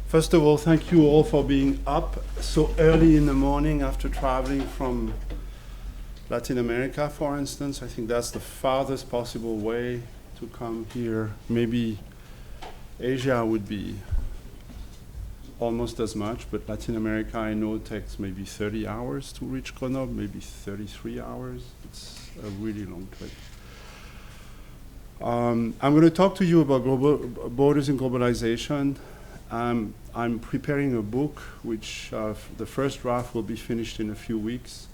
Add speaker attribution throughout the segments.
Speaker 1: First of all, thank you all for being up so early in the morning after traveling from Latin America, for instance. I think that's the farthest possible way to come here. Maybe Asia would be almost as much, but Latin America, I know, takes maybe 30 hours to reach Grenoble, maybe 33 hours. It's a really long trip. I'm going to talk to you about borders and globalization. I'm preparing a book, which the first draft will be finished in a few weeks,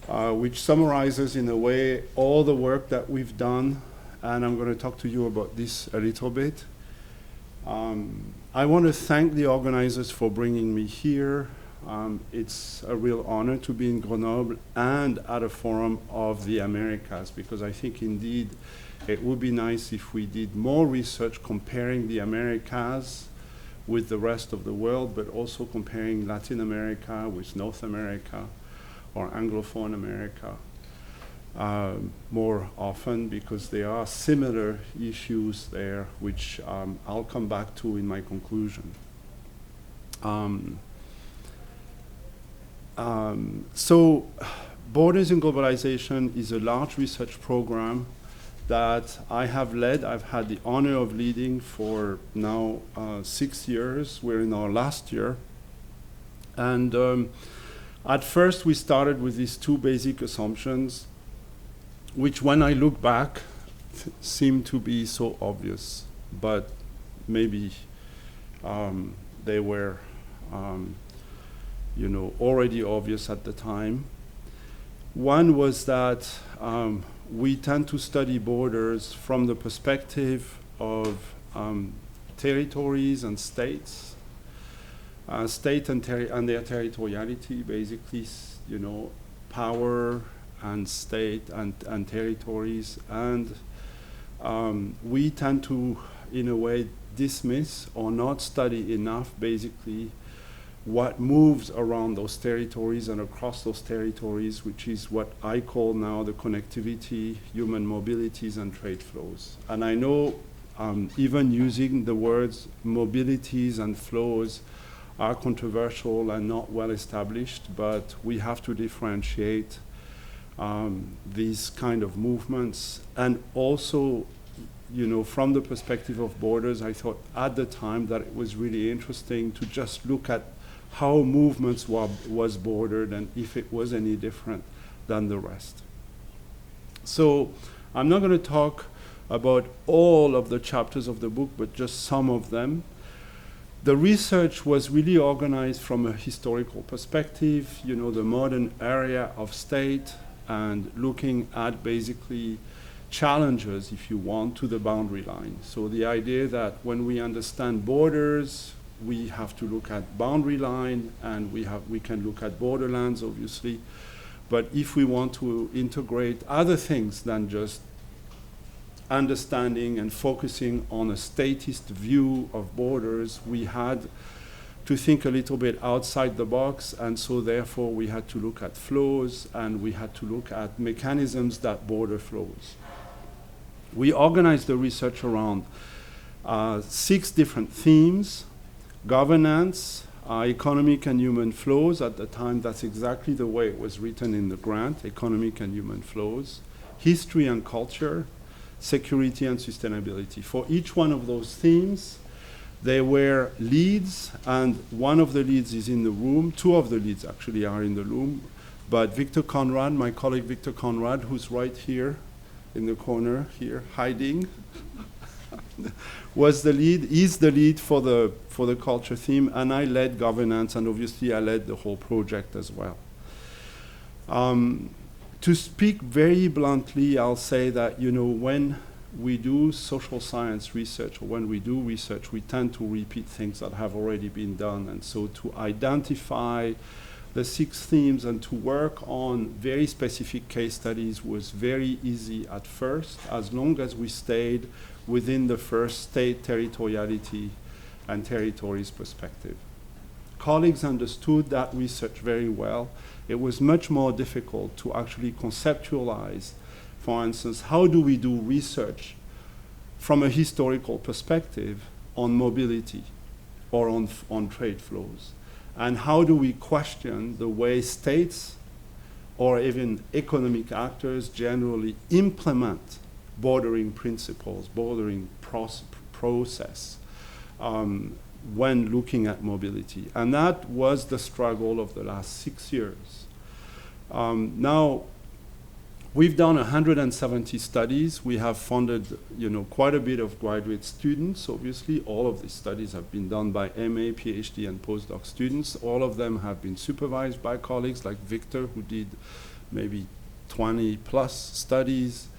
Speaker 1: which summarizes in a way all the work that we've done, and I'm going to talk to you about this a little bit. I want to thank the organizers for bringing me here. It's a real honor to be in Grenoble and at a forum of the Americas, because I think indeed it would be nice if we did more research comparing the Americas with the rest of the world, but also comparing Latin America with North America or Anglophone America more often, because there are similar issues there, which I'll come back to in my conclusion. So Borders and Globalization is a large research program that I have led. I've had the honor of leading for now 6 years. We're in our last year. And at first we started with these two basic assumptions, which when I look back seem to be so obvious, but maybe they were already obvious at the time. One was that we tend to study borders from the perspective of territories and states, state and their territoriality, basically, power and state and territories, and we tend to, in a way, dismiss or not study enough, basically, what moves around those territories and across those territories, which is what I call now the connectivity, human mobilities, and trade flows. And I know even using the words mobilities and flows are controversial and not well established, but we have to differentiate these kind of movements. And also, from the perspective of borders, I thought at the time that it was really interesting to just look at how movements was bordered and if it was any different than the rest. So I'm not going to talk about all of the chapters of the book, but just some of them. The research was really organized from a historical perspective, the modern area of state, and looking at basically challenges, if you want, to the boundary line. So the idea that when we understand borders, we have to look at boundary line, and we can look at borderlands, obviously. But if we want to integrate other things than just understanding and focusing on a statist view of borders, we had to think a little bit outside the box, and so therefore we had to look at flows, and we had to look at mechanisms that border flows. We organized the research around 6 different themes: governance, economic and human flows. At the time, that's exactly the way it was written in the grant, economic and human flows; history and culture; security and sustainability. For each one of those themes, there were leads, and one of the leads is in the room. 2 of the leads actually are in the room, but Victor Conrad, my colleague Victor Conrad, who's right here in the corner here, hiding, is the lead for the culture theme, and I led governance, and obviously I led the whole project as well. To speak very bluntly, I'll say that when we do social science research, or when we do research, we tend to repeat things that have already been done, and so to identify the 6 themes and to work on very specific case studies was very easy at first, as long as we stayed within the first state territoriality and territories perspective. Colleagues understood that research very well. It was much more difficult to actually conceptualize, for instance, how do we do research from a historical perspective on mobility or on trade flows? And how do we question the way states or even economic actors generally implement bordering principles, bordering process when looking at mobility? And that was the struggle of the last 6 years. Now, we've done 170 studies. We have funded, quite a bit of graduate students. Obviously, all of these studies have been done by MA, PhD, and postdoc students. All of them have been supervised by colleagues like Victor, who did maybe 20 plus studies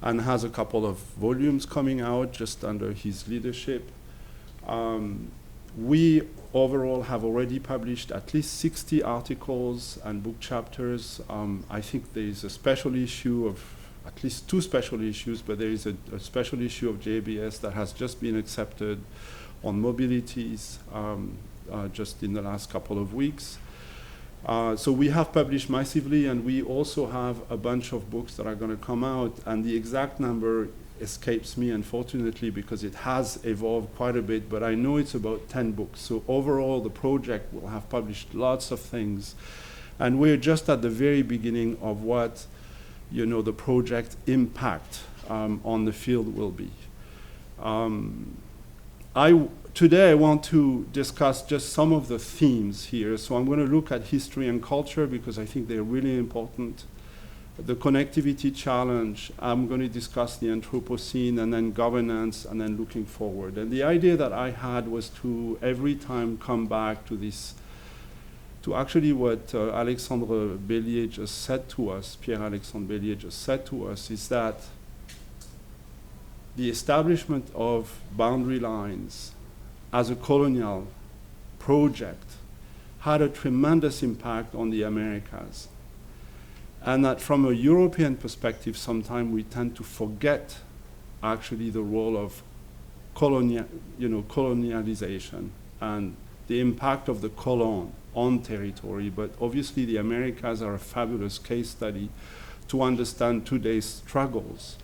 Speaker 1: and has a couple of volumes coming out just under his leadership. We overall have already published at least 60 articles and book chapters. I think there is a special issue of, at least 2 special issues, but there is a special issue of JBS that has just been accepted on mobilities just in the last couple of weeks. So we have published massively, and we also have a bunch of books that are going to come out, and the exact number escapes me, unfortunately, because it has evolved quite a bit, but I know it's about 10 books. So overall, the project will have published lots of things, and we're just at the very beginning of what, the project impact on the field will be. Today I want to discuss just some of the themes here. So I'm going to look at history and culture because I think they're really important. The connectivity challenge, I'm going to discuss the Anthropocene, and then governance, and then looking forward. And the idea that I had was to every time come back to this, to actually what Alexandre Bellier just said to us, Pierre-Alexandre Bellier just said to us, is that the establishment of boundary lines as a colonial project had a tremendous impact on the Americas. And that from a European perspective, sometimes we tend to forget actually the role of colonialization and the impact of the colon on territory. But obviously the Americas are a fabulous case study to understand today's struggles.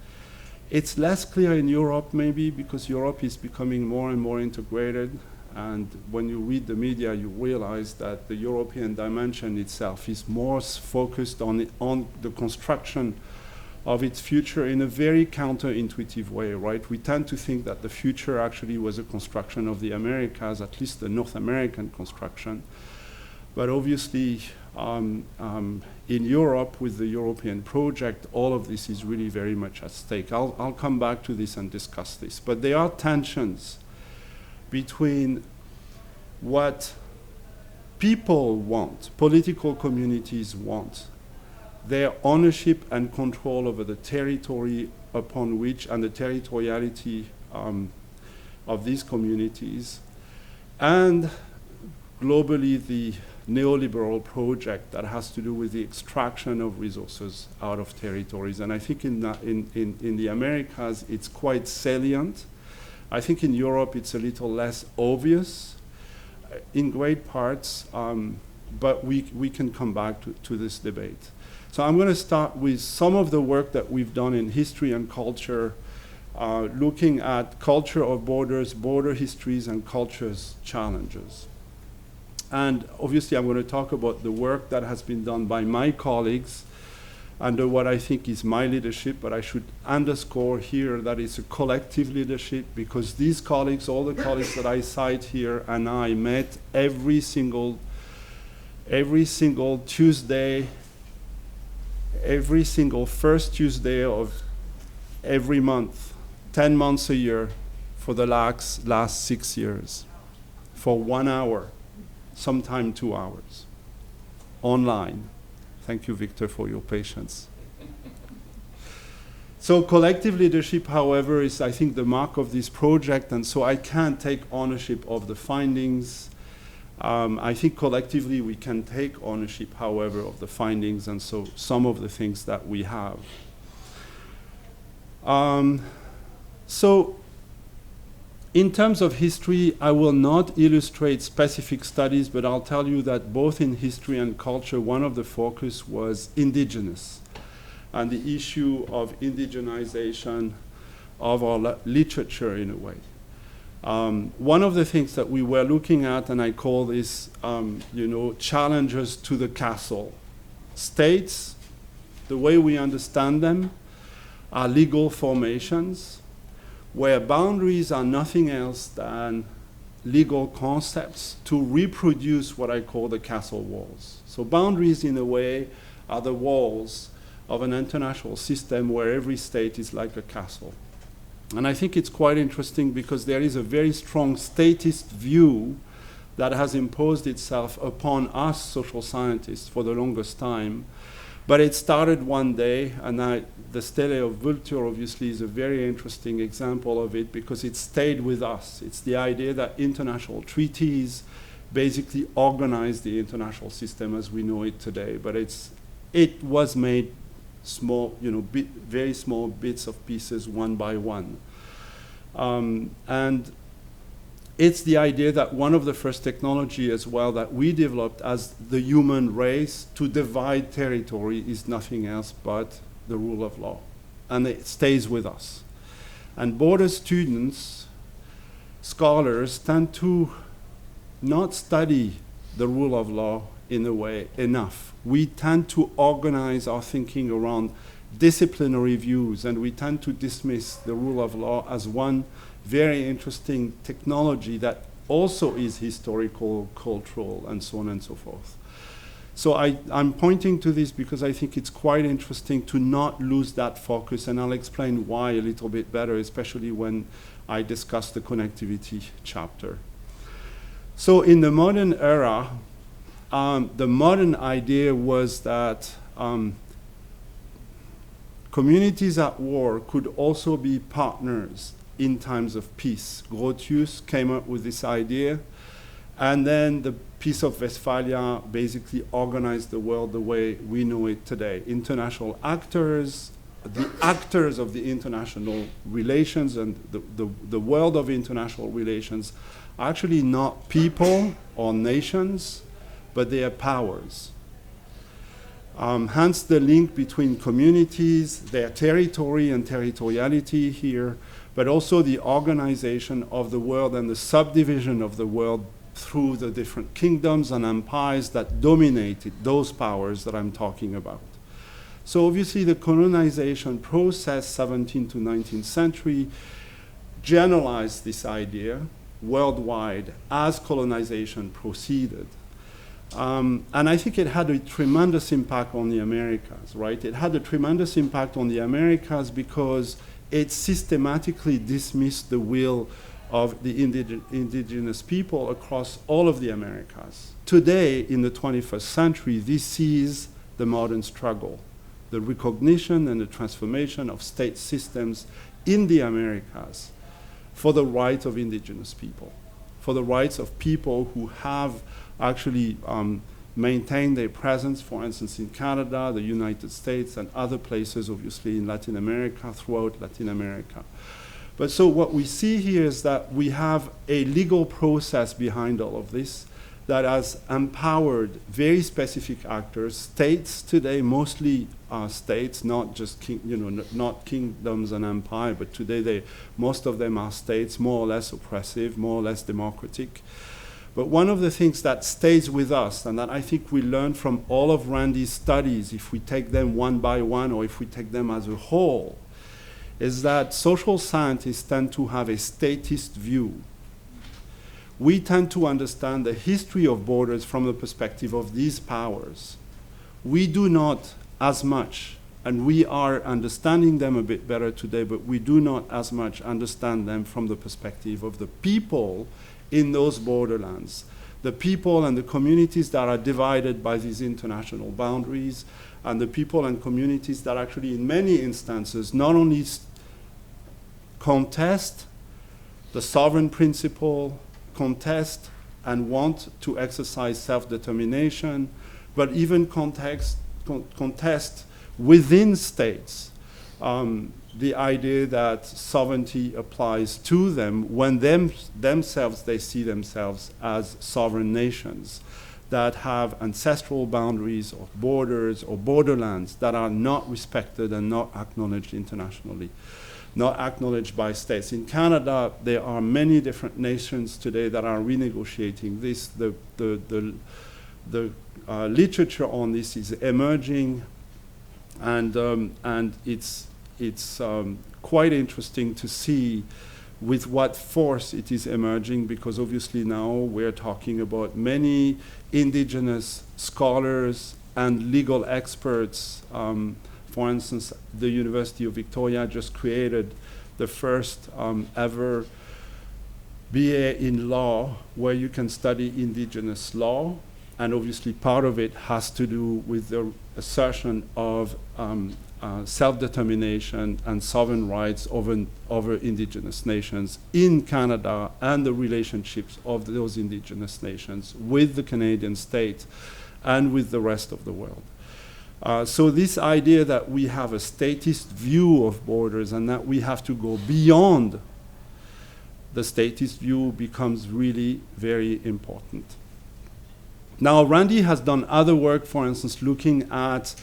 Speaker 1: It's less clear in Europe maybe because Europe is becoming more and more integrated. And when you read the media, you realize that the European dimension itself is more focused on the construction of its future in a very counterintuitive way, right? We tend to think that the future actually was a construction of the Americas, at least the North American construction. But obviously, in Europe, with the European project, all of this is really very much at stake. I'll come back to this and discuss this. But there are tensions between what people want, political communities want, their ownership and control over the territory upon which, and the territoriality of these communities, and globally the neoliberal project that has to do with the extraction of resources out of territories. And I think in the Americas it's quite salient. I think in Europe it's a little less obvious in great parts, but we can come back to this debate. So I'm going to start with some of the work that we've done in history and culture, looking at culture of borders, border histories, and culture's challenges. And obviously I'm going to talk about the work that has been done by my colleagues under what I think is my leadership, but I should underscore here that it's a collective leadership, because these colleagues, all the colleagues that I cite here, and I met every single Tuesday, every single first Tuesday of every month, 10 months a year for the last 6 years, for 1 hour, sometime 2 hours, online. Thank you, Victor, for your patience. So collective leadership, however, is, I think, the mark of this project, and so I can't take ownership of the findings. I think collectively we can take ownership, however, of the findings, and so some of the things that we have. So in terms of history, I will not illustrate specific studies, but I'll tell you that both in history and culture, one of the focus was indigenous, and the issue of indigenization of our literature in a way. One of the things that we were looking at, and I call this, challenges to the castle. States, the way we understand them, are legal formations where boundaries are nothing else than legal concepts to reproduce what I call the castle walls. So boundaries, in a way, are the walls of an international system where every state is like a castle. And I think it's quite interesting because there is a very strong statist view that has imposed itself upon us social scientists for the longest time. But it started one day, and the Stele of Vulture obviously is a very interesting example of it because it stayed with us. It's the idea that international treaties basically organize the international system as we know it today. But it was made small, very small bits of pieces one by one. And it's the idea that one of the first technology as well that we developed as the human race to divide territory is nothing else but the rule of law. And it stays with us. And border students, scholars, tend to not study the rule of law in a way enough. We tend to organize our thinking around disciplinary views, and we tend to dismiss the rule of law as one very interesting technology that also is historical, cultural, and so on and so forth. So I'm pointing to this because I think it's quite interesting to not lose that focus, and I'll explain why a little bit better, especially when I discuss the connectivity chapter. So in the modern era, the modern idea was that communities at war could also be partners in times of peace. Grotius came up with this idea, and then the Peace of Westphalia basically organized the world the way we know it today. International actors, the actors of the international relations and the world of international relations are actually not people or nations, but they are powers. Hence the link between communities, their territory and territoriality here, but also the organization of the world and the subdivision of the world through the different kingdoms and empires that dominated those powers that I'm talking about. So obviously the colonization process, 17th to 19th century, generalized this idea worldwide as colonization proceeded. And I think it had a tremendous impact on the Americas, right? It had a tremendous impact on the Americas because it systematically dismissed the will of the indigenous people across all of the Americas. Today, in the 21st century, this is the modern struggle, the recognition and the transformation of state systems in the Americas for the rights of indigenous people, for the rights of people who have actually maintained their presence, for instance, in Canada, the United States, and other places, obviously, in Latin America, throughout Latin America. But so what we see here is that we have a legal process behind all of this that has empowered very specific actors, states today, mostly states, not just not kingdoms and empire, but today most of them are states, more or less oppressive, more or less democratic. But one of the things that stays with us, and that I think we learn from all of Randy's studies, if we take them one by one or if we take them as a whole, is that social scientists tend to have a statist view. We tend to understand the history of borders from the perspective of these powers. We do not as much, and we are understanding them a bit better today, but we do not as much understand them from the perspective of the people in those borderlands, the people and the communities that are divided by these international boundaries, and the people and communities that actually in many instances not only contest the sovereign principle, contest and want to exercise self-determination, but even contest within states the idea that sovereignty applies to them when themselves they see themselves as sovereign nations that have ancestral boundaries or borders or borderlands that are not respected and not acknowledged internationally. not acknowledged by states. In Canada, there are many different nations today that are renegotiating this. The literature on this is emerging, and it's quite interesting to see with what force it is emerging, because obviously now we're talking about many indigenous scholars and legal experts. For instance, the University of Victoria just created the first ever BA in law where you can study indigenous law, and obviously part of it has to do with the assertion of self-determination and sovereign rights over indigenous nations in Canada, and the relationships of those indigenous nations with the Canadian state and with the rest of the world. So this idea that we have a statist view of borders and that we have to go beyond the statist view becomes really very important. Now, Randy has done other work, for instance, looking at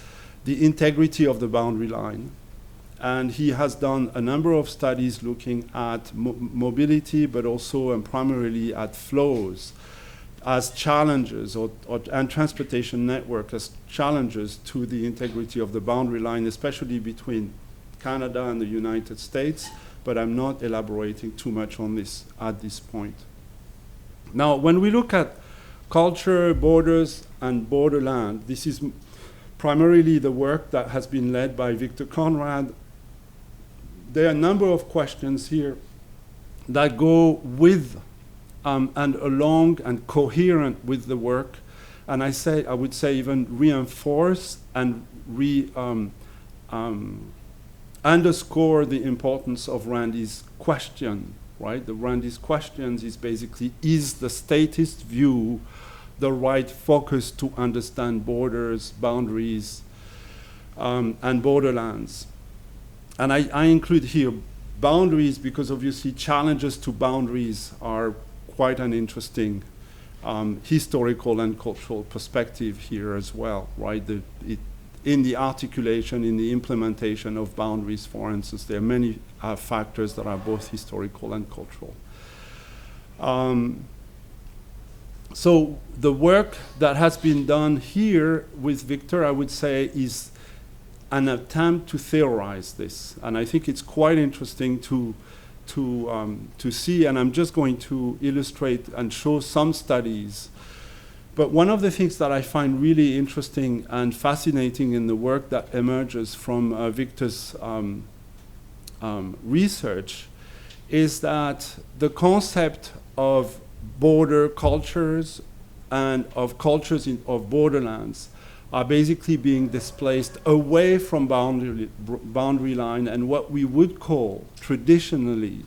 Speaker 1: the integrity of the boundary line. And he has done a number of studies looking at mobility, but also and primarily at flows as challenges, and transportation network as challenges to the integrity of the boundary line, especially between Canada and the United States, but I'm not elaborating too much on this at this point. Now, when we look at culture, borders, and borderland, this is primarily the work that has been led by Victor Conrad. There are a number of questions here that go with and along and coherent with the work, and I would say even reinforce and underscore the importance of Randy's question, right? Randy's questions is basically, is the statist view the right focus to understand borders, boundaries, and borderlands? And I include here boundaries because obviously challenges to boundaries are quite an interesting historical and cultural perspective here as well, right? In the articulation, in the implementation of boundaries, for instance, there are many factors that are both historical and cultural. So the work that has been done here with Victor, I would say, is an attempt to theorize this. And I think it's quite interesting to see, and I'm just going to illustrate and show some studies. But one of the things that I find really interesting and fascinating in the work that emerges from Victor's research is that the concept of border cultures and of cultures of borderlands are basically being displaced away from boundary line and what we would call traditionally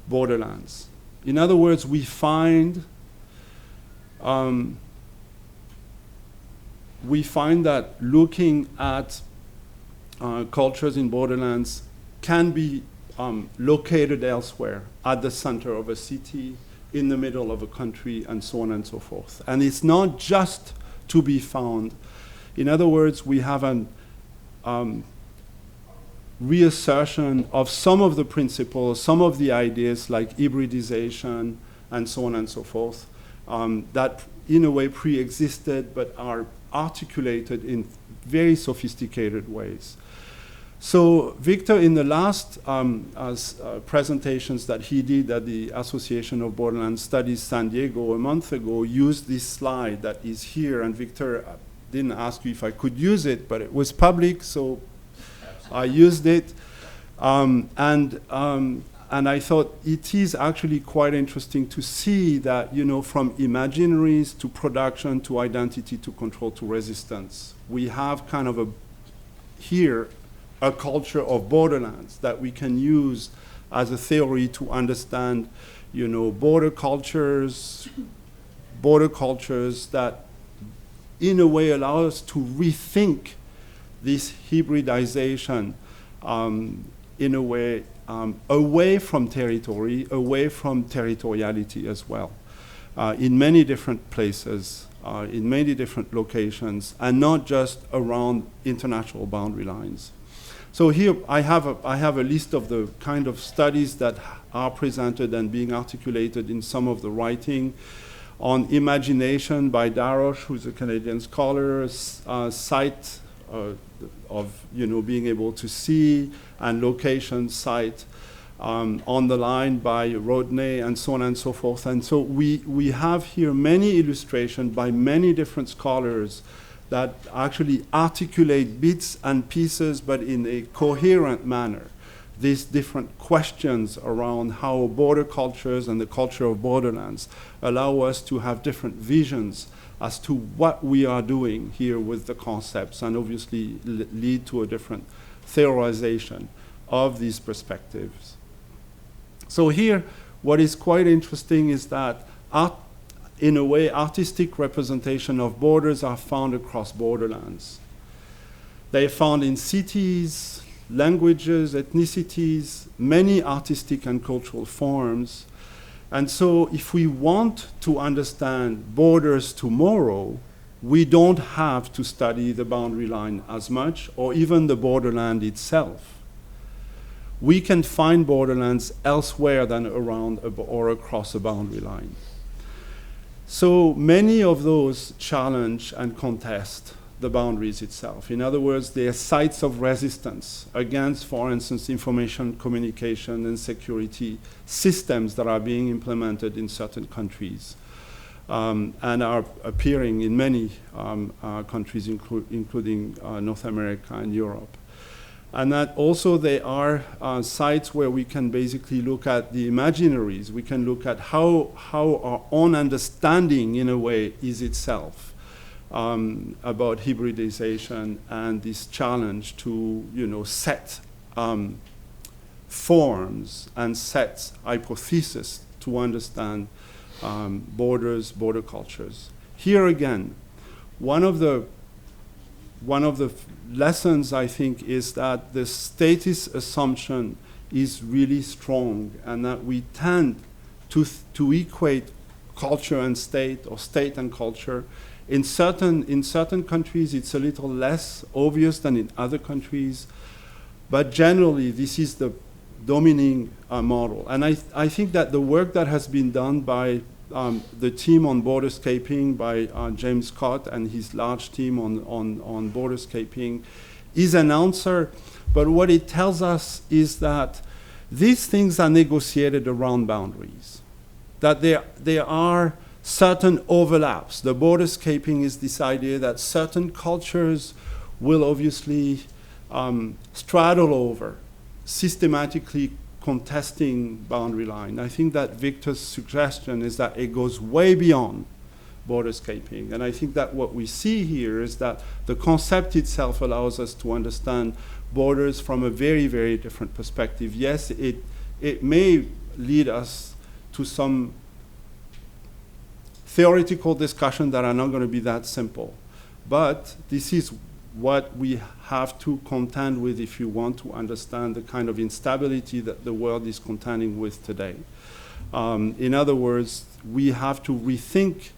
Speaker 1: borderlands. In other words, we find that looking at cultures in borderlands can be located elsewhere, at the center of a city, in the middle of a country, and so on and so forth. And it's not just to be found. In other words, we have an reassertion of some of the principles, some of the ideas like hybridization and so on and so forth, that in a way pre-existed but are articulated in very sophisticated ways. So Victor, in the last presentations that he did at the Association of Borderland Studies San Diego a month ago, used this slide that is here, and Victor didn't ask you if I could use it, but it was public, so I used it. And I thought it is actually quite interesting to see that, you know, from imaginaries to production to identity to control to resistance, we have kind of here a culture of borderlands that we can use as a theory to understand, you know, border cultures that in a way allow us to rethink this hybridization in a way away from territory, away from territoriality as well, in many different places in many different locations, and not just around international boundary lines. So here I have a list of the kind of studies that are presented and being articulated in some of the writing on imagination by Darosh, who's a Canadian scholar, sight of being able to see, and location sight on the line by Rodney, and so on and so forth. And so we have here many illustrations by many different scholars that actually articulate bits and pieces, but in a coherent manner, these different questions around how border cultures and the culture of borderlands allow us to have different visions as to what we are doing here with the concepts, and obviously lead to a different theorization of these perspectives. So here, what is quite interesting is that in a way, artistic representation of borders are found across borderlands. They are found in cities, languages, ethnicities, many artistic and cultural forms. And so if we want to understand borders tomorrow, we don't have to study the boundary line as much, or even the borderland itself. We can find borderlands elsewhere than around or across a boundary line. So many of those challenge and contest the boundaries itself. In other words, they are sites of resistance against, for instance, information communication and security systems that are being implemented in certain countries, and are appearing in many countries, including North America and Europe. And that also they are sites where we can basically look at the imaginaries. We can look at how our own understanding, in a way, is itself about hybridization and this challenge to, set forms and set hypotheses to understand borders, border cultures. Here again, one of the lessons, I think, is that the status assumption is really strong, and that we tend to equate culture and state, or state and culture. In certain countries, it's a little less obvious than in other countries, but generally, this is the dominating model. And I think that the work that has been done by the team on borderscaping by James Scott and his large team on borderscaping is an answer, but what it tells us is that these things are negotiated around boundaries, that there are certain overlaps. The borderscaping is this idea that certain cultures will obviously straddle over, systematically contesting boundary line. I think that Victor's suggestion is that it goes way beyond borderscaping. And I think that what we see here is that the concept itself allows us to understand borders from a very, very different perspective. Yes, it may lead us to some theoretical discussion that are not going to be that simple. But this is what we have to contend with if you want to understand the kind of instability that the world is contending with today. In other words, we have to rethink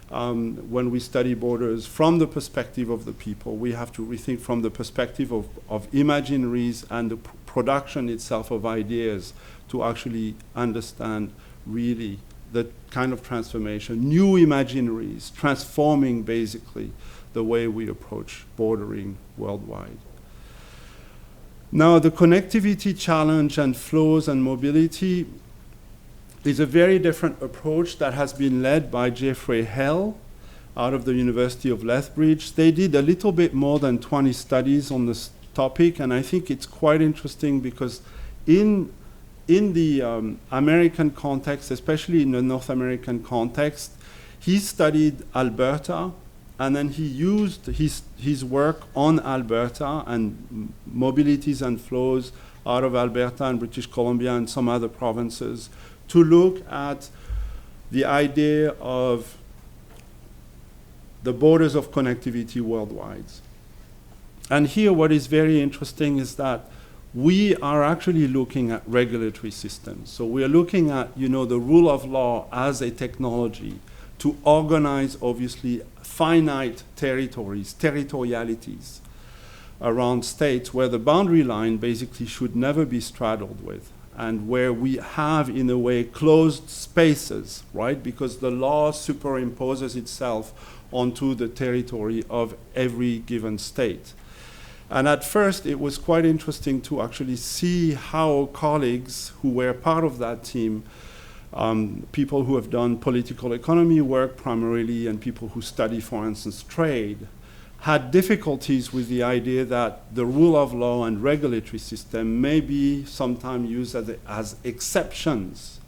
Speaker 1: when we study borders from the perspective of the people. We have to rethink from the perspective of imaginaries and the production itself of ideas to actually understand really the kind of transformation, new imaginaries, transforming basically the way we approach bordering worldwide. Now, the connectivity challenge and flows and mobility is a very different approach that has been led by Jeffrey Hell out of the University of Lethbridge. They did a little bit more than 20 studies on this topic, and I think it's quite interesting because in the American context, especially in the North American context, he studied Alberta, and then he used his work on Alberta and mobilities and flows out of Alberta and British Columbia and some other provinces to look at the idea of the borders of connectivity worldwide. And here what is very interesting is that we are actually looking at regulatory systems. So we are looking at, the rule of law as a technology to organize, obviously, finite territories, territorialities around states where the boundary line basically should never be straddled with, and where we have, in a way, closed spaces, right? Because the law superimposes itself onto the territory of every given state. And at first, it was quite interesting to actually see how colleagues who were part of that team, people who have done political economy work primarily, and people who study, for instance, trade, had difficulties with the idea that the rule of law and regulatory system may be sometimes used as exceptions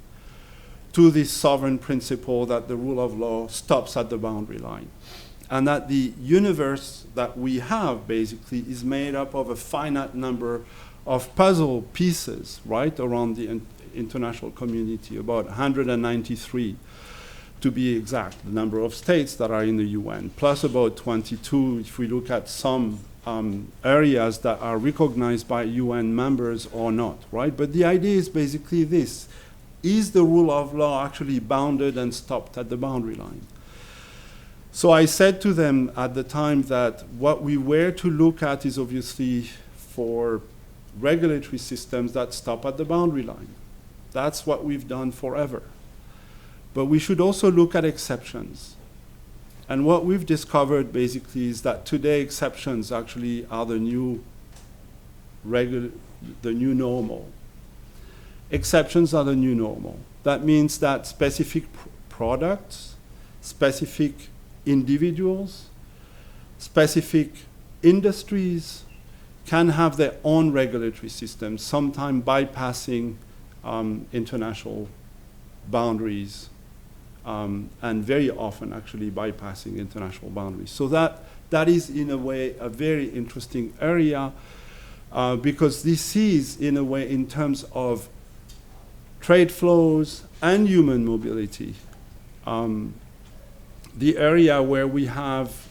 Speaker 1: to this sovereign principle that the rule of law stops at the boundary line. And that the universe that we have basically is made up of a finite number of puzzle pieces, right, around the international community, about 193 to be exact, the number of states that are in the UN, plus about 22 if we look at some areas that are recognized by UN members or not, right? But the idea is basically this: is the rule of law actually bounded and stopped at the boundary line? So I said to them at the time that what we were to look at is obviously for regulatory systems that stop at the boundary line. That's what we've done forever. But we should also look at exceptions. And what we've discovered basically is that today exceptions actually are the new normal. Exceptions are the new normal. That means that specific products, specific individuals, specific industries can have their own regulatory systems, sometimes bypassing international boundaries, and very often actually bypassing international boundaries. So that is, in a way, a very interesting area, because this is, in a way, in terms of trade flows and human mobility, the area where we have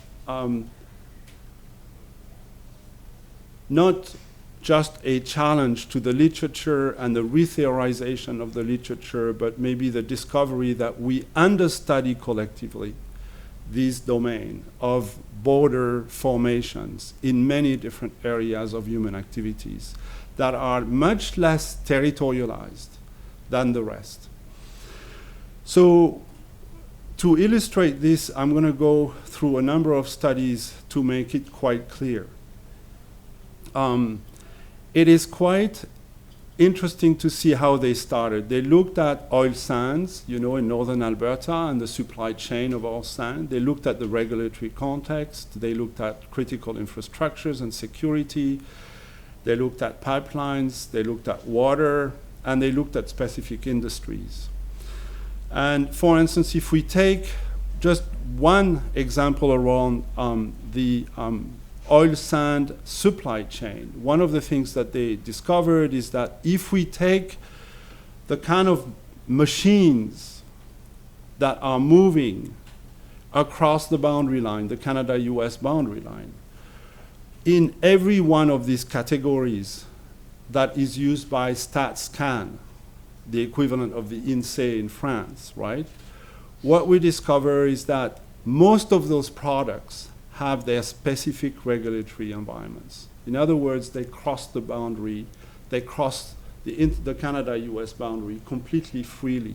Speaker 1: not just a challenge to the literature and the retheorization of the literature, but maybe the discovery that we understudy collectively this domain of border formations in many different areas of human activities that are much less territorialized than the rest. So to illustrate this, I'm going to go through a number of studies to make it quite clear. It is quite interesting to see how they started. They looked at oil sands, in northern Alberta and the supply chain of oil sand. They looked at the regulatory context. They looked at critical infrastructures and security. They looked at pipelines. They looked at water. And they looked at specific industries. And for instance, if we take just one example around the oil sand supply chain, one of the things that they discovered is that if we take the kind of machines that are moving across the boundary line, the Canada-US boundary line, in every one of these categories that is used by StatScan, the equivalent of the INSEE in France, right? What we discover is that most of those products have their specific regulatory environments. In other words, they cross the boundary, they cross the Canada-US boundary completely freely.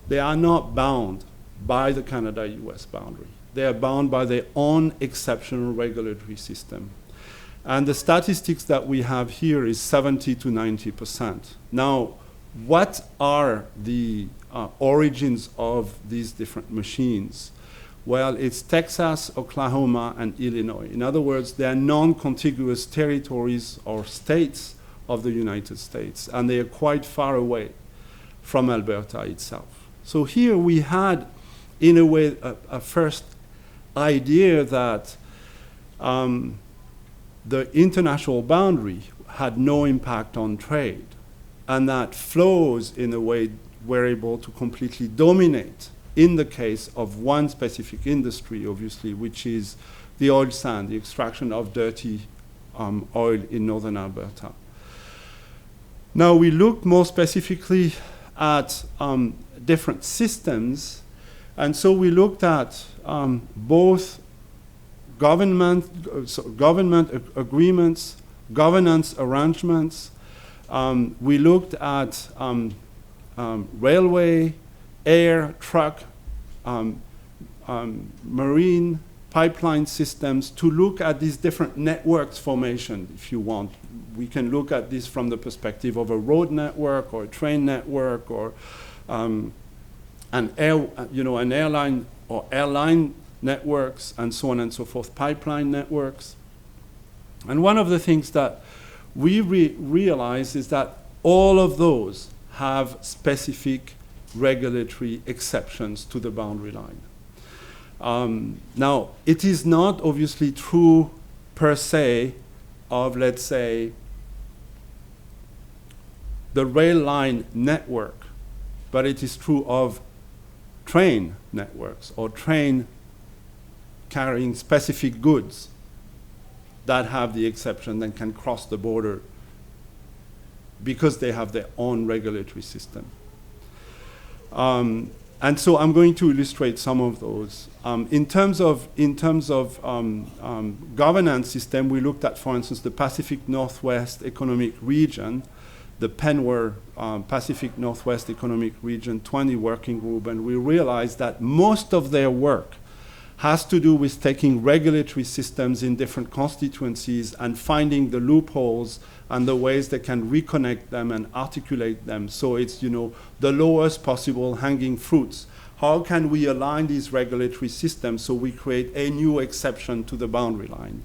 Speaker 1: They are not bound by the Canada-US boundary. They are bound by their own exceptional regulatory system. And the statistics that we have here is 70 to 90%. Now, what are the origins of these different machines? Well, it's Texas, Oklahoma, and Illinois. In other words, they are non-contiguous territories or states of the United States, and they are quite far away from Alberta itself. So here we had, in a way, a first idea that the international boundary had no impact on trade, and that flows, in a way, were able to completely dominate in the case of one specific industry, obviously, which is the oil sand, the extraction of dirty oil in northern Alberta. Now, we looked more specifically at different systems, And so we looked at both government agreements, governance arrangements. We looked at railway, air, truck, marine, pipeline systems to look at these different networks formation, if you want. We can look at this from the perspective of a road network or a train network or an airline or airline networks and so on and so forth, pipeline networks. And one of the things that we realize is that all of those have specific regulatory exceptions to the boundary line. Now, it is not obviously true per se of, let's say, the rail line network, but it is true of train networks or train carrying specific goods that have the exception and can cross the border because they have their own regulatory system. And so I'm going to illustrate some of those. In terms of governance system, we looked at, for instance, the Pacific Northwest Economic Region, the PNWER, Pacific Northwest Economic Region 20 Working Group, and we realized that most of their work has to do with taking regulatory systems in different constituencies and finding the loopholes and the ways they can reconnect them and articulate them. So it's, the lowest possible hanging fruits. How can we align these regulatory systems so we create a new exception to the boundary line?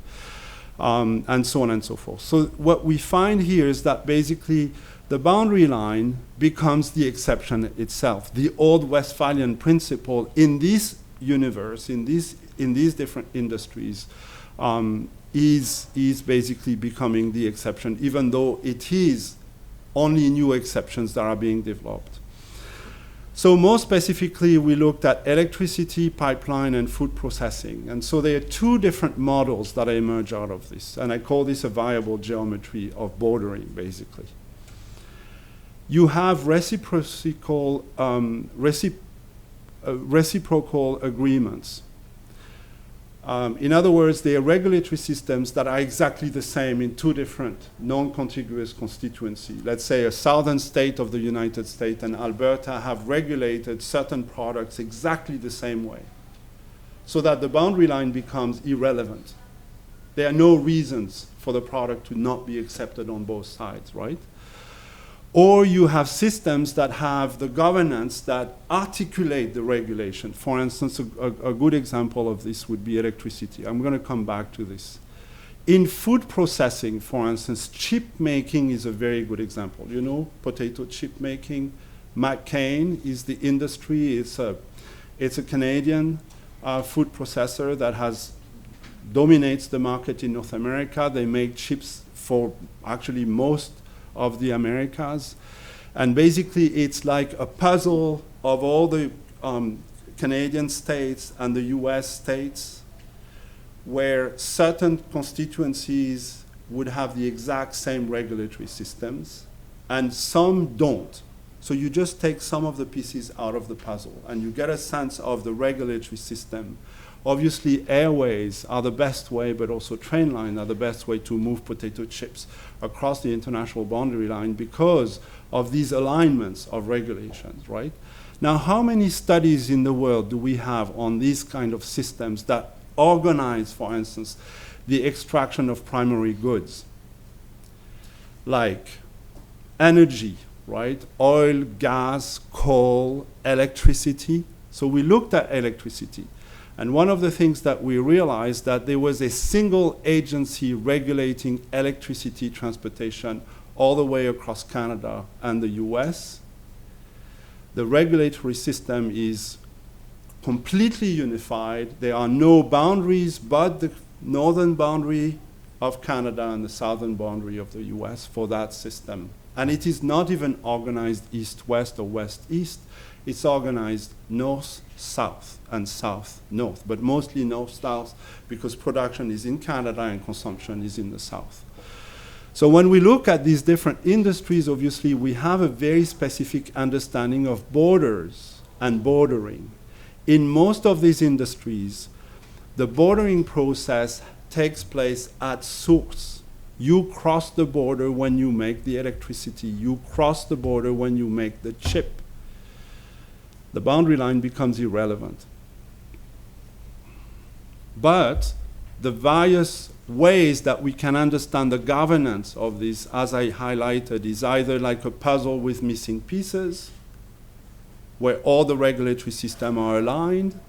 Speaker 1: And so on and so forth. So what we find here is that basically the boundary line becomes the exception itself. The old Westphalian principle in this universe, in these different industries, is basically becoming the exception, even though it is only new exceptions that are being developed. So more specifically, we looked at electricity, pipeline, and food processing. And so there are two different models that emerge out of this. And I call this a viable geometry of bordering, basically. You have reciprocal agreements. In other words, they are regulatory systems that are exactly the same in two different non-contiguous constituencies. Let's say a southern state of the United States and Alberta have regulated certain products exactly the same way, so that the boundary line becomes irrelevant. There are no reasons for the product to not be accepted on both sides, right? Or you have systems that have the governance that articulate the regulation. For instance, a good example of this would be electricity. I'm going to come back to this. In food processing, for instance, chip making is a very good example. Potato chip making. McCain is the industry. It's a Canadian food processor that dominates the market in North America. They make chips for actually most of the Americas. And basically it's like a puzzle of all the Canadian states and the US states where certain constituencies would have the exact same regulatory systems and some don't. So you just take some of the pieces out of the puzzle and you get a sense of the regulatory system. Obviously, airways are the best way, but also train lines are the best way to move potato chips across the international boundary line because of these alignments of regulations, right? Now, how many studies in the world do we have on these kind of systems that organize, for instance, the extraction of primary goods? Like energy, right? Oil, gas, coal, electricity. So we looked at electricity. And one of the things that we realized that there was a single agency regulating electricity transportation all the way across Canada and the US. The regulatory system is completely unified. There are no boundaries but the northern boundary of Canada and the southern boundary of the US for that system. And it is not even organized east-west or west-east. It's organized north-south and south-north, but mostly north-south because production is in Canada and consumption is in the south. So when we look at these different industries, obviously we have a very specific understanding of borders and bordering. in most of these industries, the bordering process takes place at source. You cross the border when you make the electricity. You cross the border when you make the chip. The boundary line becomes irrelevant. But the various ways that we can understand the governance of this, as I highlighted, is either like a puzzle with missing pieces, where all the regulatory systems are aligned,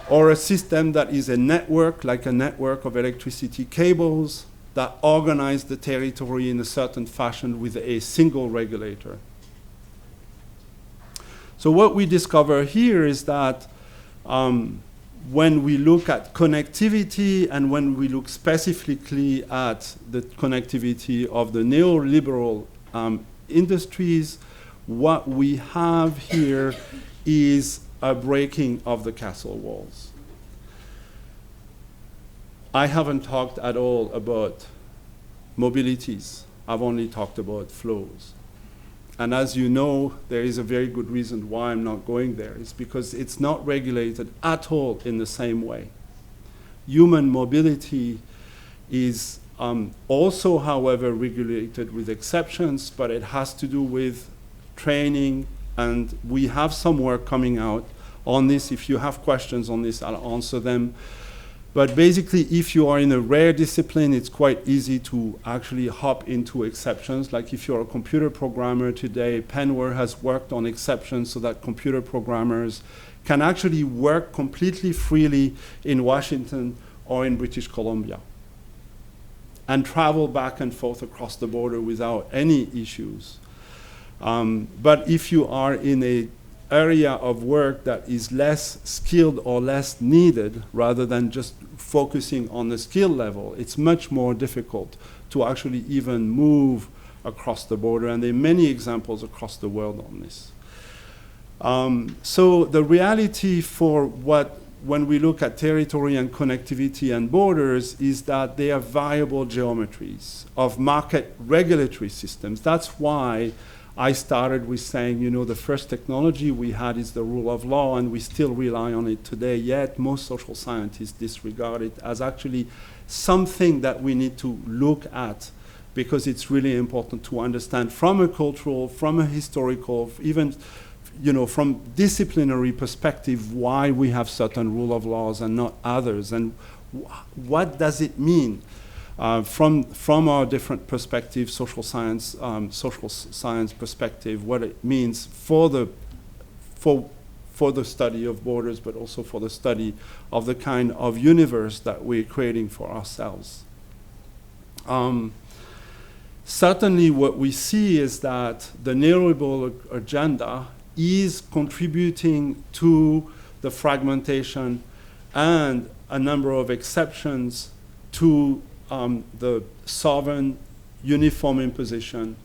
Speaker 1: or a system that is a network, like a network of electricity cables that organize the territory in a certain fashion with a single regulator. So what we discover here is that when we look at connectivity and when we look specifically at the connectivity of the neoliberal industries, what we have here is a breaking of the castle walls. I haven't talked at all about mobilities. I've only talked about flows. And as you know, there is a very good reason why I'm not going there. It's because it's not regulated at all in the same way. Human mobility is also, however, regulated with exceptions, but it has to do with training, and we have some work coming out on this. If you have questions on this, I'll answer them. But basically, if you are in a rare discipline, it's quite easy to actually hop into exceptions. Like if you're a computer programmer today, Penware has worked on exceptions so that computer programmers can actually work completely freely in Washington or in British Columbia and travel back and forth across the border without any issues. But if you are in an area of work that is less skilled or less needed, rather than just focusing on the skill level, it's much more difficult to actually even move across the border. And there are many examples across the world on this. So the reality for when we look at territory and connectivity and borders is that they are variable geometries of market regulatory systems. That's why I started with saying, the first technology we had is the rule of law, and we still rely on it today, yet most social scientists disregard it as actually something that we need to look at, because it's really important to understand from a cultural, from a historical, even from disciplinary perspective, why we have certain rule of laws and not others, and what does it mean? From our different perspectives, social science perspective, what it means for the study of borders, but also for the study of the kind of universe that we're creating for ourselves. Certainly what we see is that the neoliberal agenda is contributing to the fragmentation and a number of exceptions to the sovereign uniform imposition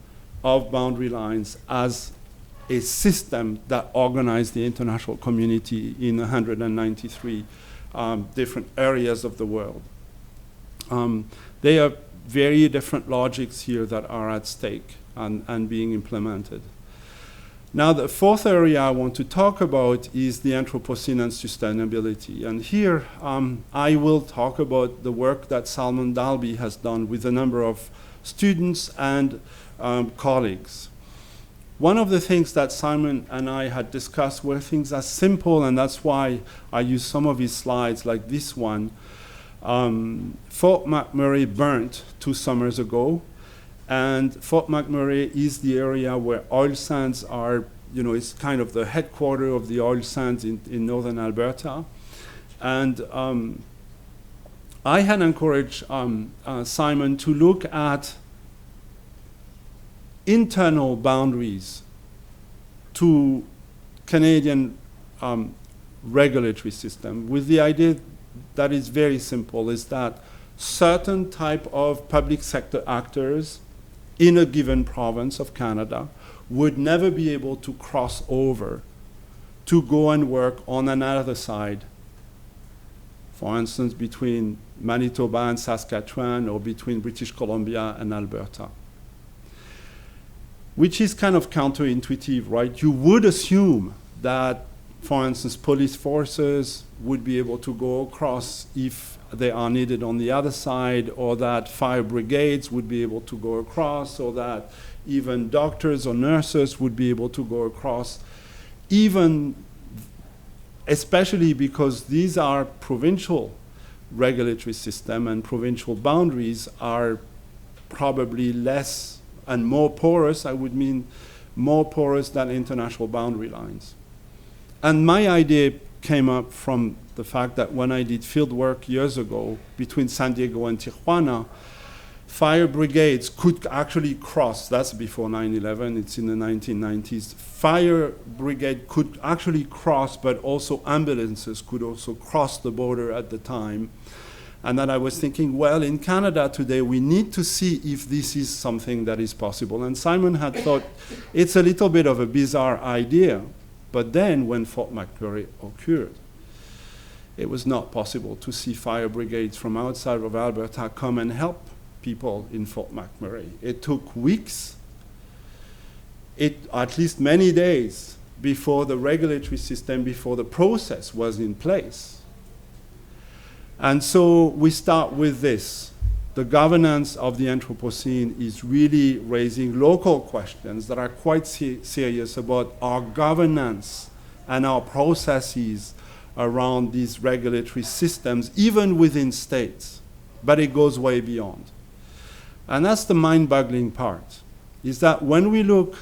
Speaker 1: of boundary lines as a system that organized the international community in 193 different areas of the world. There are very different logics here that are at stake and being implemented. Now, the fourth area I want to talk about is the Anthropocene and sustainability. And here, I will talk about the work that Salman Dalby has done with a number of students and colleagues. One of the things that Simon and I had discussed were things as simple, and that's why I use some of his slides like this one. Fort McMurray burnt 2 summers ago. And Fort McMurray is the area where oil sands are, it's kind of the headquarters of the oil sands in northern Alberta. And I had encouraged Simon to look at internal boundaries to Canadian regulatory system, with the idea that is very simple, is that certain type of public sector actors in a given province of Canada would never be able to cross over to go and work on another side. For instance, between Manitoba and Saskatchewan, or between British Columbia and Alberta. Which is kind of counterintuitive, right? You would assume that for instance, police forces would be able to go across if they are needed on the other side, or that fire brigades would be able to go across, or that even doctors or nurses would be able to go across, even especially because these are provincial regulatory system, and provincial boundaries are probably less and more porous, I would mean more porous than international boundary lines. And my idea came up from the fact that when I did field work years ago between San Diego and Tijuana, fire brigades could actually cross. That's before 9/11, it's in the 1990s. Fire brigade could actually cross, but also ambulances could also cross the border at the time. And then I was thinking, well, in Canada today, we need to see if this is something that is possible. And Simon had thought it's a little bit of a bizarre idea. But then when Fort McMurray occurred, it was not possible to see fire brigades from outside of Alberta come and help people in Fort McMurray. It took weeks, at least many days, before the regulatory system, before the process was in place. And so we start with this. The governance of the Anthropocene is really raising local questions that are quite serious about our governance and our processes around these regulatory systems, even within states. But it goes way beyond. And that's the mind-boggling part, is that when we look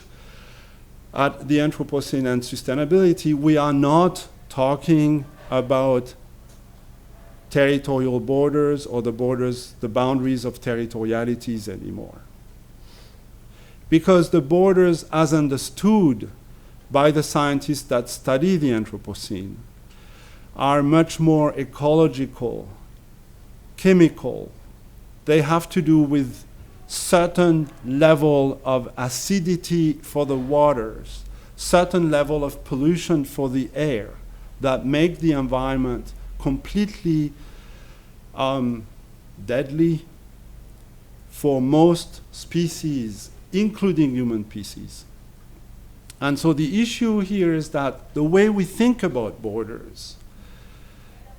Speaker 1: at the Anthropocene and sustainability, we are not talking about territorial borders or the boundaries of territorialities anymore. Because the borders, as understood by the scientists that study the Anthropocene, are much more ecological, chemical. They have to do with certain level of acidity for the waters, certain level of pollution for the air that make the environment completely deadly for most species, including human species. And so the issue here is that the way we think about borders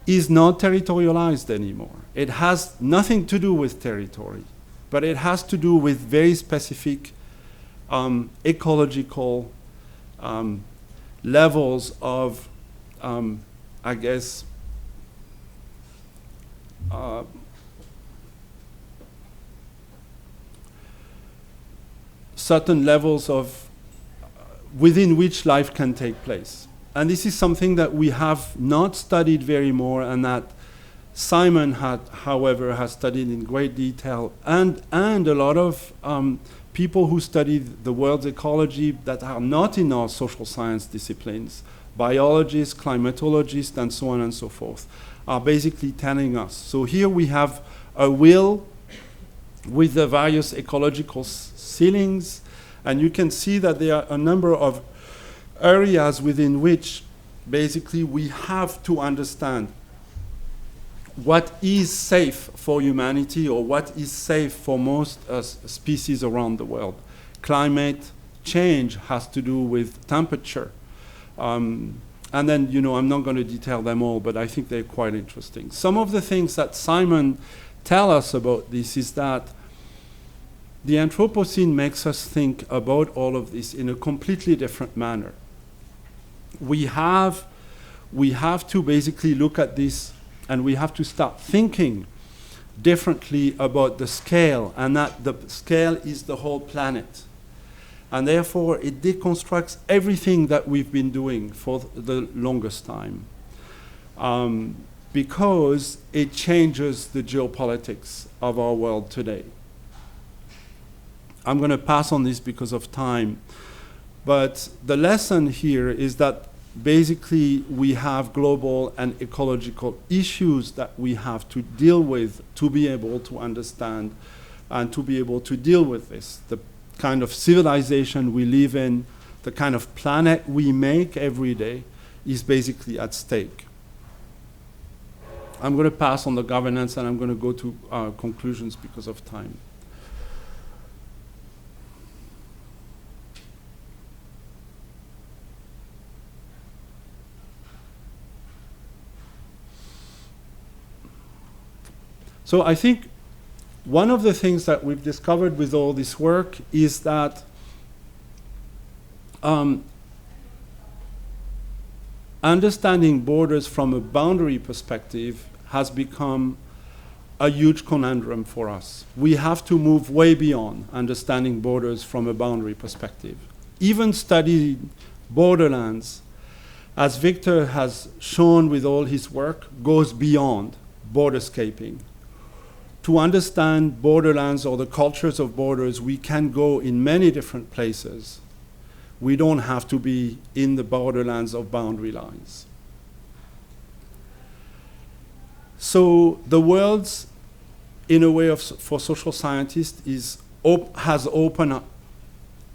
Speaker 1: is not territorialized anymore. It has nothing to do with territory, but it has to do with very specific ecological levels of, I guess, certain levels of within which life can take place. And this is something that we have not studied very more, and that Simon had, however, has studied in great detail, and a lot of people who study the world's ecology that are not in our social science disciplines, biologists, climatologists, and so on and so forth, are basically telling us. So here we have a wheel with the various ecological ceilings, and you can see that there are a number of areas within which basically we have to understand what is safe for humanity, or what is safe for most species around the world. Climate change has to do with temperature. And then, I'm not going to detail them all, but I think they're quite interesting. Some of the things that Simon tells us about this is that the Anthropocene makes us think about all of this in a completely different manner. We have to basically look at this, and we have to start thinking differently about the scale, and that the scale is the whole planet. And therefore, it deconstructs everything that we've been doing for the longest time, because it changes the geopolitics of our world today. I'm going to pass on this because of time, but the lesson here is that basically we have global and ecological issues that we have to deal with to be able to understand and to be able to deal with this. The kind of civilization we live in, the kind of planet we make every day is basically at stake. I'm going to pass on the governance, and I'm going to go to conclusions because of time. So I think one of the things that we've discovered with all this work is that understanding borders from a boundary perspective has become a huge conundrum for us. We have to move way beyond understanding borders from a boundary perspective. Even studying borderlands, as Victor has shown with all his work, goes beyond borderscaping. To understand borderlands or the cultures of borders, we can go in many different places. We don't have to be in the borderlands of boundary lines. So the world, in a way, for social scientists has opened up.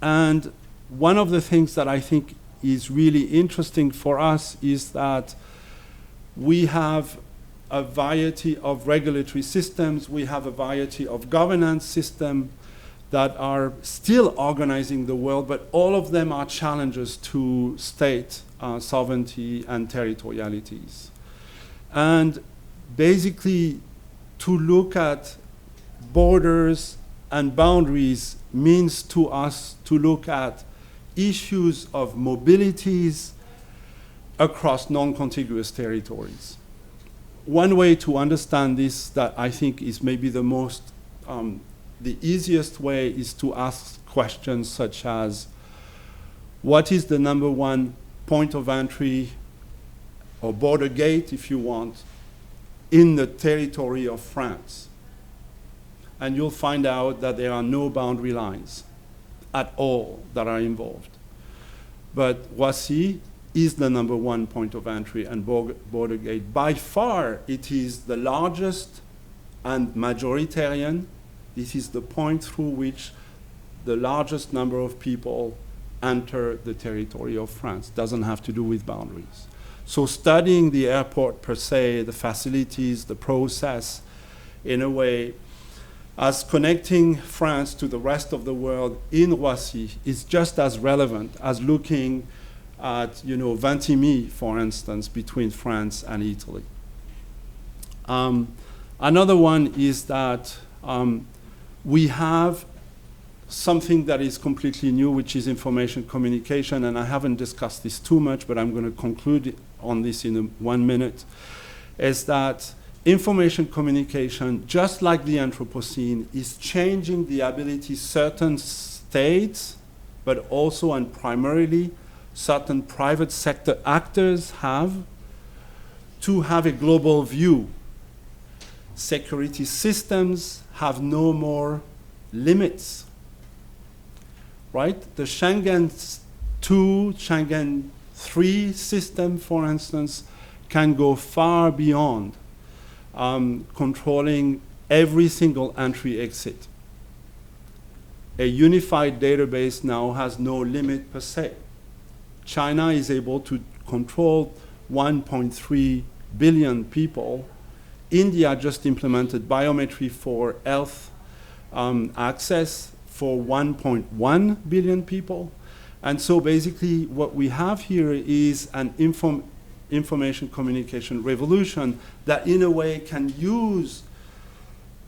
Speaker 1: And one of the things that I think is really interesting for us is that we have a variety of regulatory systems, we have a variety of governance systems that are still organizing the world, but all of them are challenges to state sovereignty and territorialities. And basically, to look at borders and boundaries means to us to look at issues of mobilities across non-contiguous territories. One way to understand this that I think is maybe the easiest way is to ask questions such as, what is the number one point of entry or border gate, if you want, in the territory of France? And you'll find out that there are no boundary lines at all that are involved. But Roissy is the number one point of entry and border gate. By far, it is the largest and majoritarian. This is the point through which the largest number of people enter the territory of France. Doesn't have to do with boundaries. So studying the airport per se, the facilities, the process, in a way, as connecting France to the rest of the world in Roissy is just as relevant as looking at, Vintimille, for instance, between France and Italy. Another one is that we have something that is completely new, which is information communication, and I haven't discussed this too much, but I'm going to conclude on this in 1 minute, is that information communication, just like the Anthropocene, is changing the ability certain states, but also and primarily certain private sector actors have to have a global view. Security systems have no more limits, right? The Schengen 2, Schengen 3 system, for instance, can go far beyond controlling every single entry-exit. A unified database now has no limit per se. China is able to control 1.3 billion people. India just implemented biometry for health access for 1.1 billion people. And so basically what we have here is an information communication revolution that in a way can use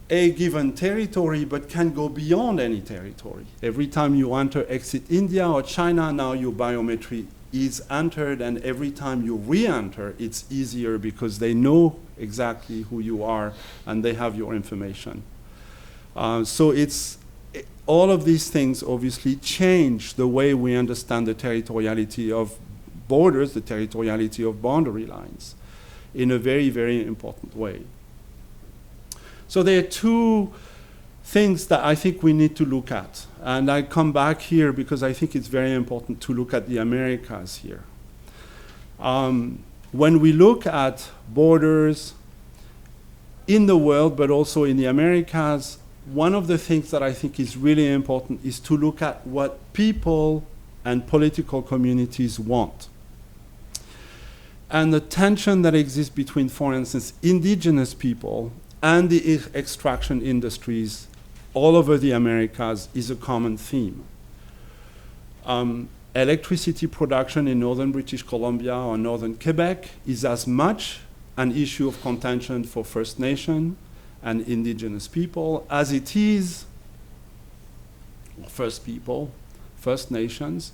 Speaker 1: a given territory but can go beyond any territory. Every time you enter, exit India or China, now your biometry is entered, and every time you re-enter, it's easier because they know exactly who you are and they have your information. So all of these things obviously change the way we understand the territoriality of borders, the territoriality of boundary lines in a very, very important way. So there are two things that I think we need to look at. And I come back here because I think it's very important to look at the Americas here. When we look at borders in the world, but also in the Americas, one of the things that I think is really important is to look at what people and political communities want. And the tension that exists between, for instance, indigenous people and the extraction industries all over the Americas is a common theme. Electricity production in northern British Columbia or northern Quebec is as much an issue of contention for First Nation and indigenous people, as it is, First People, First Nations,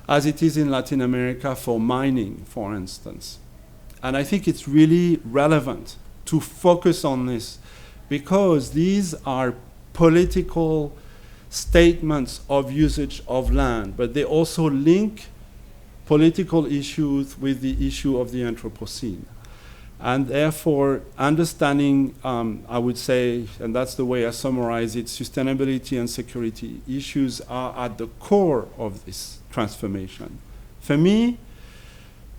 Speaker 1: as it is in Latin America for mining, for instance. And I think it's really relevant to focus on this because these are political statements of usage of land, but they also link political issues with the issue of the Anthropocene. And therefore, understanding, I would say, and that's the way I summarize it, sustainability and security issues are at the core of this transformation. For me,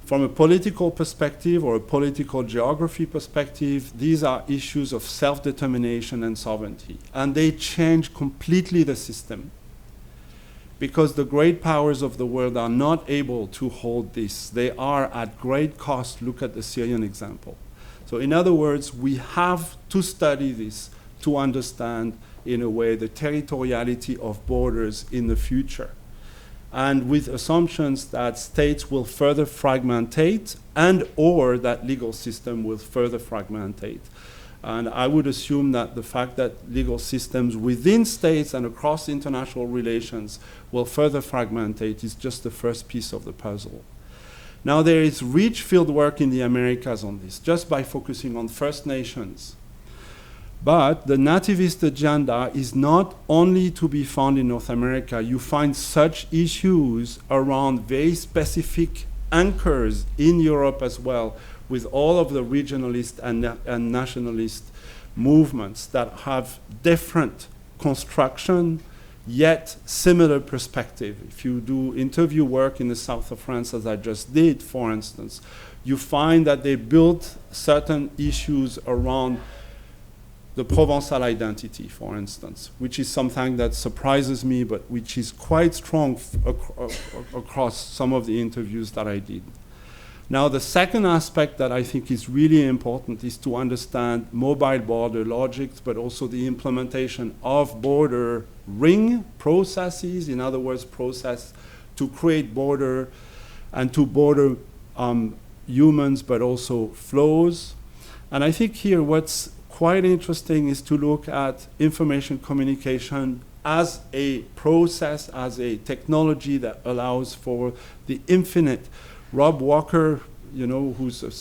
Speaker 1: from a political perspective or a political geography perspective, these are issues of self-determination and sovereignty. And they change completely the system because the great powers of the world are not able to hold this. They are at great cost. Look at the Syrian example. So in other words, we have to study this to understand, in a way, the territoriality of borders in the future. And with assumptions that states will further fragmentate and or that legal system will further fragmentate. And I would assume that the fact that legal systems within states and across international relations will further fragmentate is just the first piece of the puzzle. Now there is rich field work in the Americas on this, just by focusing on First Nations. But the nativist agenda is not only to be found in North America. You find such issues around very specific anchors in Europe as well, with all of the regionalist and nationalist movements that have different construction, yet similar perspective. If you do interview work in the south of France, as I just did, for instance, you find that they built certain issues around the Provençal identity, for instance, which is something that surprises me, but which is quite strong across some of the interviews that I did. Now, the second aspect that I think is really important is to understand mobile border logics, but also the implementation of border ring processes, in other words, process to create border and to border humans, but also flows. And I think here what's quite interesting is to look at information communication as a process, as a technology that allows for the infinite. Rob Walker, you know, who's a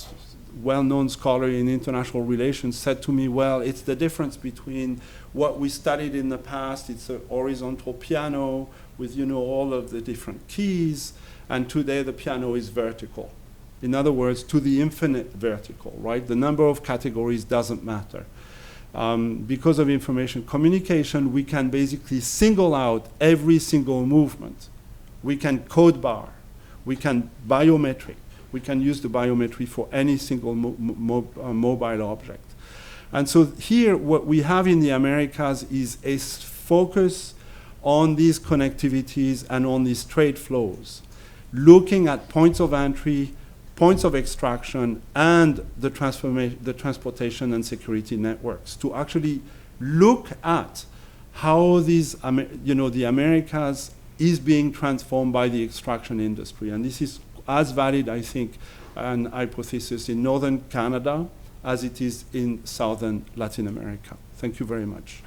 Speaker 1: well-known scholar in international relations, said to me, well, it's the difference between what we studied in the past, it's a horizontal piano with, you know, all of the different keys, and today the piano is vertical. In other words, to the infinite vertical, right? The number of categories doesn't matter. Because of information communication, we can basically single out every single movement. We can code bar. We can biometric. We can use the biometry for any single mobile object. And so here, what we have in the Americas is a focus on these connectivities and on these trade flows, looking at points of entry, points of extraction, and the transportation and security networks to actually look at how these, the Americas is being transformed by the extraction industry. And this is as valid, I think, an hypothesis in northern Canada as it is in southern Latin America. Thank you very much.